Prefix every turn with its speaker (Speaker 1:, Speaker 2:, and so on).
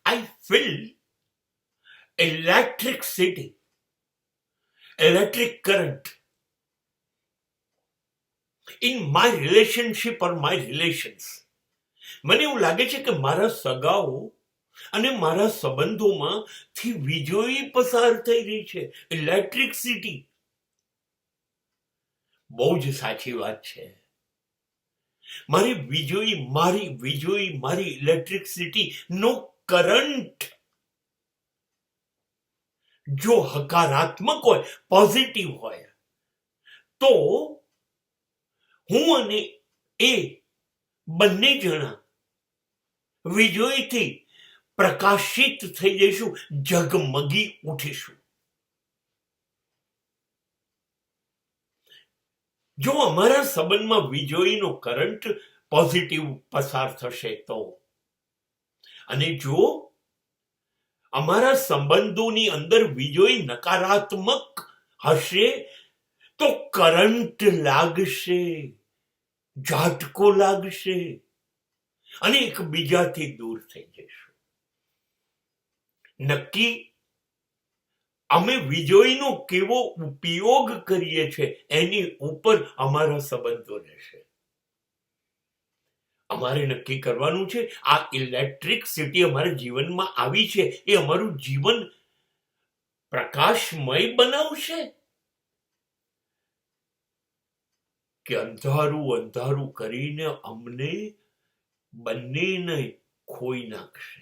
Speaker 1: I feel electricity, electric current in my relationship or my relations. મને એવું લાગે છે કે મારા સગાઓ અને મારા સંબંધોમાંથી વીજળી પસાર થઈ રહી છે, ઇલેક્ટ્રિસિટી. બહુ જ સાચી વાત છે. મારી વીજળી, મારી ઇલેક્ટ્રિસિટી નો કરંટ જો હકારાત્મક હોય, પોઝિટિવ હોય, તો હું અને એ બંને જણા વીજળીથી પ્રકાશિત થઈ જઈશું, ઝગમગી ઉઠીશું. જો અમારા સંબંધમાં વીજળીનો કરંટ પોઝિટિવ પસાર થશે તો, અને જો અમારા સંબંધોની અંદર વીજળી નકારાત્મક હશે તો કરંટ લાગશે, ઝાટકો લાગશે અને એકબીજાથી દૂર થઈ જઈશું. નક્કી અમે વીજળીનો કેવો ઉપયોગ કરીએ છીએ એની ઉપર અમારા સંબંધો રહેશે. અમારે નક્કી કરવાનું છે આ ઇલેક્ટ્રિસિટી અમારા જીવનમાં આવી છે એ અમારું જીવન પ્રકાશમય બનાવશે કે અંધારું કરીને અમને બંનેને ખોઈ નાખશે.